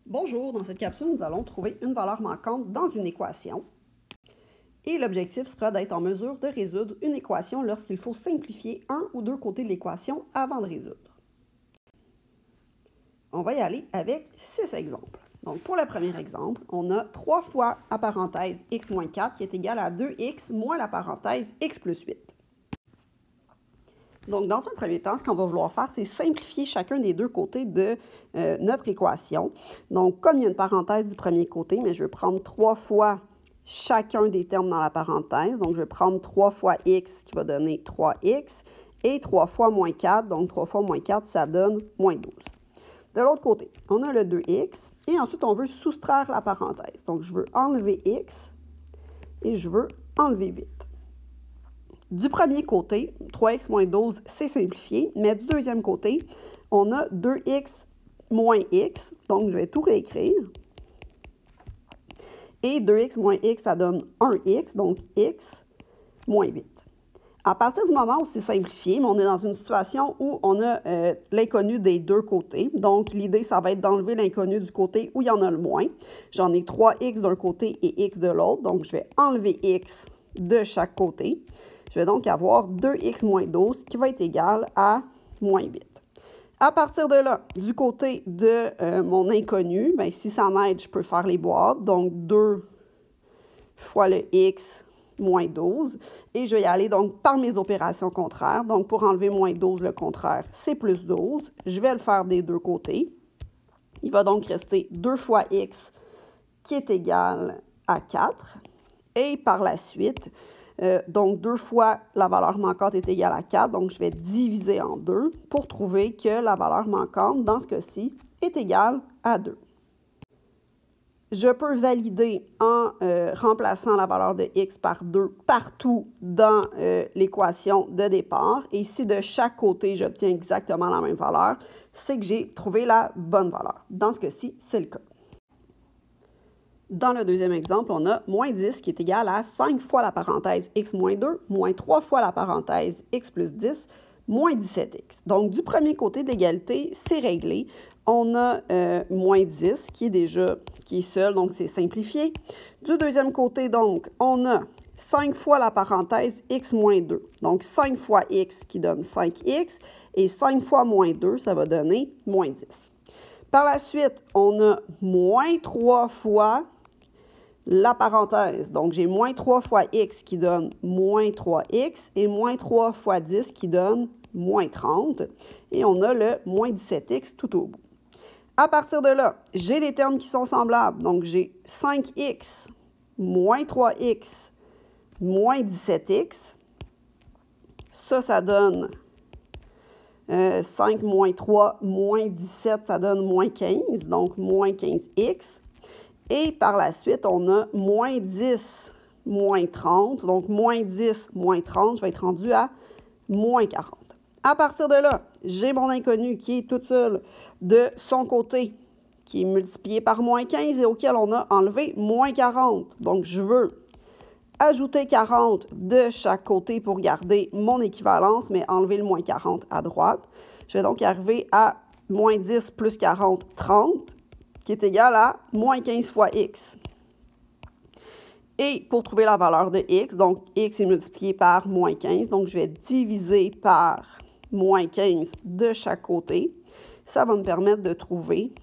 Bonjour, dans cette capsule, nous allons trouver une valeur manquante dans une équation. Et l'objectif sera d'être en mesure de résoudre une équation lorsqu'il faut simplifier un ou deux côtés de l'équation avant de résoudre. On va y aller avec 6 exemples. Donc, pour le premier exemple, on a 3 fois la parenthèse x moins 4 qui est égal à 2x moins la parenthèse x plus 8. Donc, dans un premier temps, ce qu'on va vouloir faire, c'est simplifier chacun des deux côtés de notre équation. Donc, comme il y a une parenthèse du premier côté, mais je vais prendre 3 fois chacun des termes dans la parenthèse. Donc, je vais prendre 3 fois x qui va donner 3x et 3 fois moins 4. Donc, 3 fois moins 4, ça donne moins 12. De l'autre côté, on a le 2x et ensuite, on veut soustraire la parenthèse. Donc, je veux enlever x et je veux enlever 8. Du premier côté, 3x moins 12, c'est simplifié, mais du deuxième côté, on a 2x moins x, donc je vais tout réécrire. Et 2x moins x, ça donne 1x, donc x moins 8. À partir du moment où c'est simplifié, mais on est dans une situation où on a l'inconnu des deux côtés. Donc, l'idée, ça va être d'enlever l'inconnu du côté où il y en a le moins. J'en ai 3x d'un côté et x de l'autre, donc je vais enlever x de chaque côté. Je vais donc avoir 2x moins 12 qui va être égal à moins 8. À partir de là, du côté de mon inconnu, bien, si ça m'aide, je peux faire les boîtes. Donc, 2 fois le x moins 12. Et je vais y aller donc par mes opérations contraires. Donc, pour enlever moins 12, le contraire, c'est plus 12. Je vais le faire des deux côtés. Il va donc rester 2 fois x qui est égal à 4. Et par la suite, donc 2 fois la valeur manquante est égale à 4. Donc, je vais diviser en 2 pour trouver que la valeur manquante, dans ce cas-ci, est égale à 2. Je peux valider en remplaçant la valeur de x par 2 partout dans l'équation de départ. Et si de chaque côté, j'obtiens exactement la même valeur, c'est que j'ai trouvé la bonne valeur. Dans ce cas-ci, c'est le cas. Dans le deuxième exemple, on a moins 10 qui est égal à 5 fois la parenthèse x moins 2, moins 3 fois la parenthèse x plus 10, moins 17x. Donc, du premier côté d'égalité, c'est réglé. On a moins 10 qui est seul, donc c'est simplifié. Du deuxième côté, donc, on a 5 fois la parenthèse x moins 2. Donc, 5 fois x qui donne 5x et 5 fois moins 2, ça va donner moins 10. Par la suite, on a moins 3 fois la parenthèse. Donc, j'ai moins 3 fois x qui donne moins 3x et moins 3 fois 10 qui donne moins 30. Et on a le moins 17x tout au bout. À partir de là, j'ai des termes qui sont semblables. Donc, j'ai 5x moins 3x moins 17x. Ça donne 5 moins 3 moins 17, ça donne moins 15. Donc, moins 15x. Et par la suite, on a moins 10, moins 30. Donc, moins 10, moins 30, je vais être rendu à moins 40. À partir de là, j'ai mon inconnu qui est toute seule de son côté, qui est multiplié par moins 15 et auquel on a enlevé moins 40. Donc, je veux ajouter 40 de chaque côté pour garder mon équivalence, mais enlever le moins 40 à droite. Je vais donc arriver à moins 10 plus 40, 30. Qui est égal à moins 15 fois x. Et pour trouver la valeur de x, donc x est multiplié par moins 15, donc je vais diviser par moins 15 de chaque côté. Ça va me permettre de trouver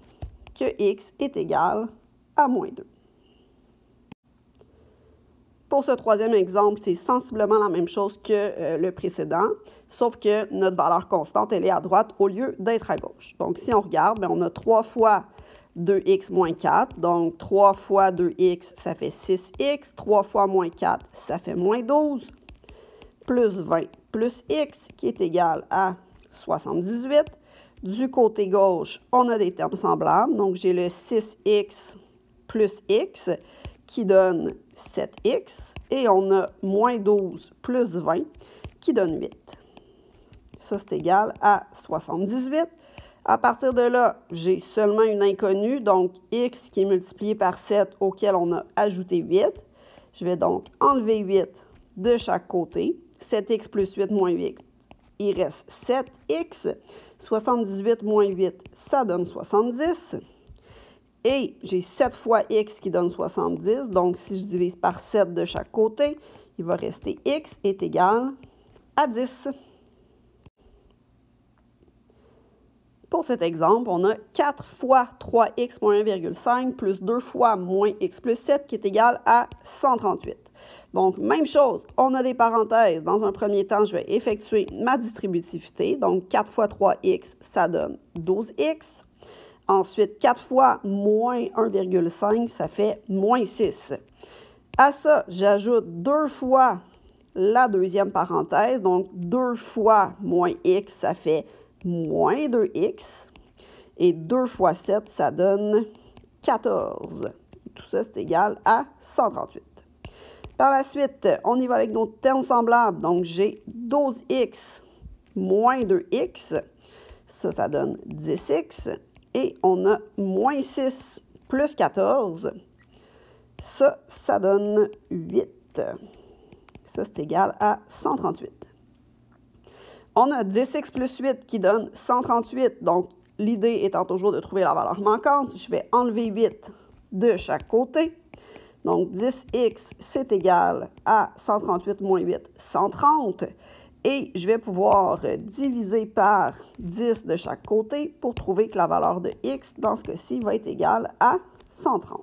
que x est égal à moins 2. Pour ce troisième exemple, c'est sensiblement la même chose que le précédent, sauf que notre valeur constante, elle est à droite au lieu d'être à gauche. Donc, si on regarde, bien, on a 3 fois 2x moins 4. Donc, 3 fois 2x, ça fait 6x. 3 fois moins 4, ça fait moins 12. Plus 20 plus x, qui est égal à 78. Du côté gauche, on a des termes semblables. Donc, j'ai le 6x plus x, qui donne 7x. Et on a moins 12 plus 20, qui donne 8. Ça, c'est égal à 78. À partir de là, j'ai seulement une inconnue, donc x qui est multiplié par 7 auquel on a ajouté 8. Je vais donc enlever 8 de chaque côté. 7x plus 8 moins 8, il reste 7x. 78 moins 8, ça donne 70. Et j'ai 7 fois x qui donne 70. Donc, si je divise par 7 de chaque côté, il va rester x est égal à 10. Pour cet exemple, on a 4 fois 3x moins 1,5 plus 2 fois moins x plus 7 qui est égal à 138. Donc, même chose, on a des parenthèses. Dans un premier temps, je vais effectuer ma distributivité. Donc, 4 fois 3x, ça donne 12x. Ensuite, 4 fois moins 1,5, ça fait moins 6. À ça, j'ajoute 2 fois la deuxième parenthèse. Donc, 2 fois moins x, ça fait moins 2x. Et 2 fois 7, ça donne 14. Et tout ça, c'est égal à 138. Par la suite, on y va avec nos termes semblables. Donc, j'ai 12x moins 2x. Ça donne 10x. Et on a moins 6 plus 14. Ça donne 8. Ça, c'est égal à 138. On a 10x plus 8 qui donne 138. Donc, l'idée étant toujours de trouver la valeur manquante, je vais enlever 8 de chaque côté. Donc, 10x, c'est égal à 138 moins 8, 130. Et je vais pouvoir diviser par 10 de chaque côté pour trouver que la valeur de x, dans ce cas-ci, va être égale à 130.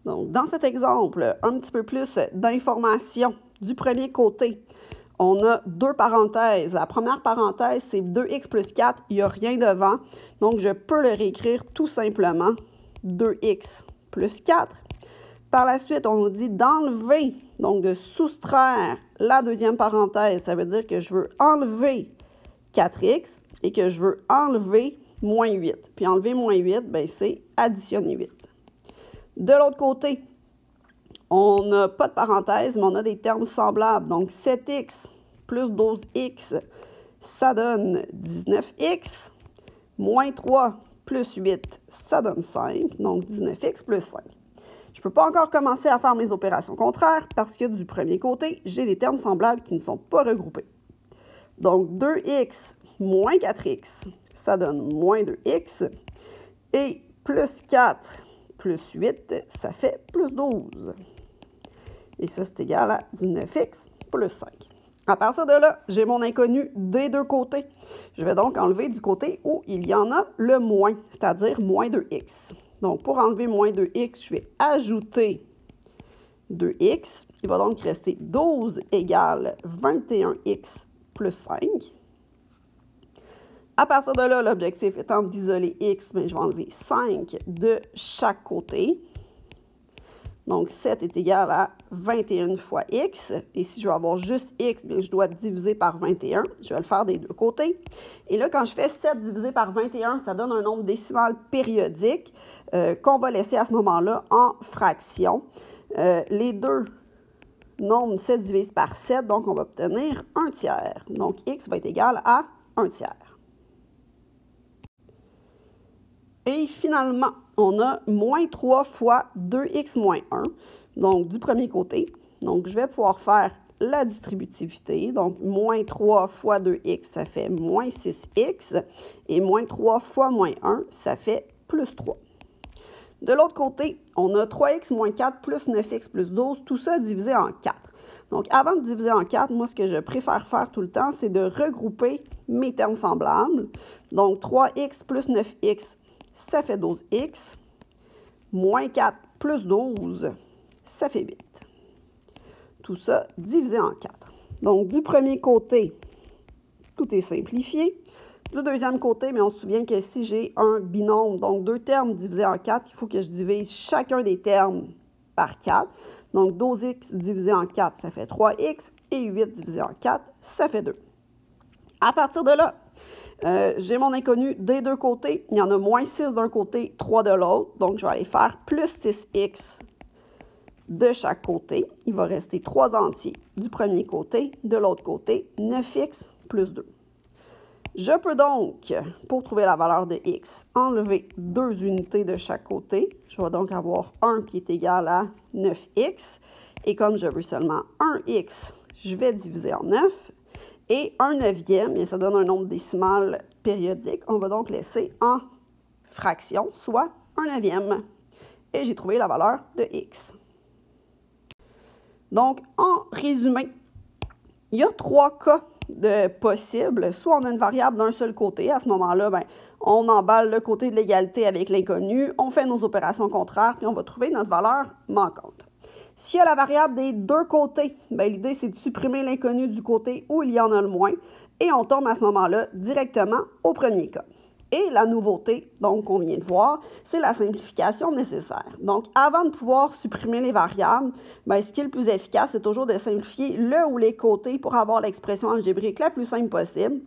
Donc, dans cet exemple, un petit peu plus d'informations du premier côté. On a deux parenthèses. La première parenthèse, c'est 2x plus 4. Il n'y a rien devant. Donc, je peux le réécrire tout simplement 2x plus 4. Par la suite, on nous dit d'enlever, donc de soustraire la deuxième parenthèse. Ça veut dire que je veux enlever 4x et que je veux enlever moins 8. Puis enlever moins 8, bien, c'est additionner 8. De l'autre côté, on n'a pas de parenthèse, mais on a des termes semblables. Donc, 7x plus 12x, ça donne 19x. Moins 3 plus 8, ça donne 5. Donc, 19x plus 5. Je ne peux pas encore commencer à faire mes opérations contraires parce que du premier côté, j'ai des termes semblables qui ne sont pas regroupés. Donc, 2x moins 4x, ça donne moins 2x. Et plus 4 plus 8, ça fait plus 12. Et ça, c'est égal à 19x plus 5. À partir de là, j'ai mon inconnu des deux côtés. Je vais donc enlever du côté où il y en a le moins, c'est-à-dire moins 2x. Donc, pour enlever moins 2x, je vais ajouter 2x. Il va donc rester 12 égale 21x plus 5. À partir de là, l'objectif étant d'isoler x, mais je vais enlever 5 de chaque côté. Donc, 7 est égal à 21 fois x. Et si je veux avoir juste x, bien, je dois diviser par 21. Je vais le faire des deux côtés. Et là, quand je fais 7 divisé par 21, ça donne un nombre décimal périodique qu'on va laisser à ce moment-là en fraction. Les deux nombres se divisent par 7, donc on va obtenir 1 tiers. Donc, x va être égal à 1 tiers. Et finalement, on a moins 3 fois 2x moins 1, donc du premier côté. Donc, je vais pouvoir faire la distributivité. Donc, moins 3 fois 2x, ça fait moins 6x. Et moins 3 fois moins 1, ça fait plus 3. De l'autre côté, on a 3x moins 4 plus 9x plus 12, tout ça divisé en 4. Donc, avant de diviser en 4, moi, ce que je préfère faire tout le temps, c'est de regrouper mes termes semblables. Donc, 3x plus 9x, ça fait 12x. Moins 4 plus 12, ça fait 8. Tout ça divisé en 4. Donc, du premier côté, tout est simplifié. Du deuxième côté, mais on se souvient que si j'ai un binôme, donc deux termes divisés en 4, il faut que je divise chacun des termes par 4. Donc, 12x divisé en 4, ça fait 3x. Et 8 divisé en 4, ça fait 2. À partir de là, j'ai mon inconnu des deux côtés. Il y en a moins 6 d'un côté, 3 de l'autre. Donc, je vais aller faire plus 6x de chaque côté. Il va rester 3 entiers du premier côté. De l'autre côté, 9x plus 2. Je peux donc, pour trouver la valeur de x, enlever 2 unités de chaque côté. Je vais donc avoir 1 qui est égal à 9x. Et comme je veux seulement 1x, je vais diviser en 9. Et 1 neuvième, et ça donne un nombre décimal périodique, on va donc laisser en fraction, soit 1/9. Et j'ai trouvé la valeur de x. Donc, en résumé, il y a 3 cas de possibles. Soit on a une variable d'un seul côté. À ce moment-là, on emballe le côté de l'égalité avec l'inconnu, on fait nos opérations contraires, puis on va trouver notre valeur manquante. S'il y a la variable des deux côtés, l'idée, c'est de supprimer l'inconnu du côté où il y en a le moins, et on tombe à ce moment-là directement au premier cas. Et la nouveauté, donc, qu'on vient de voir, c'est la simplification nécessaire. Donc, avant de pouvoir supprimer les variables, ce qui est le plus efficace, c'est toujours de simplifier le ou les côtés pour avoir l'expression algébrique la plus simple possible.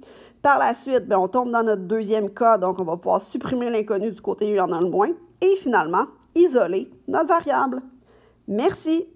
Par la suite, on tombe dans notre deuxième cas, donc on va pouvoir supprimer l'inconnu du côté où il y en a le moins. Et finalement, isoler notre variable. Merci.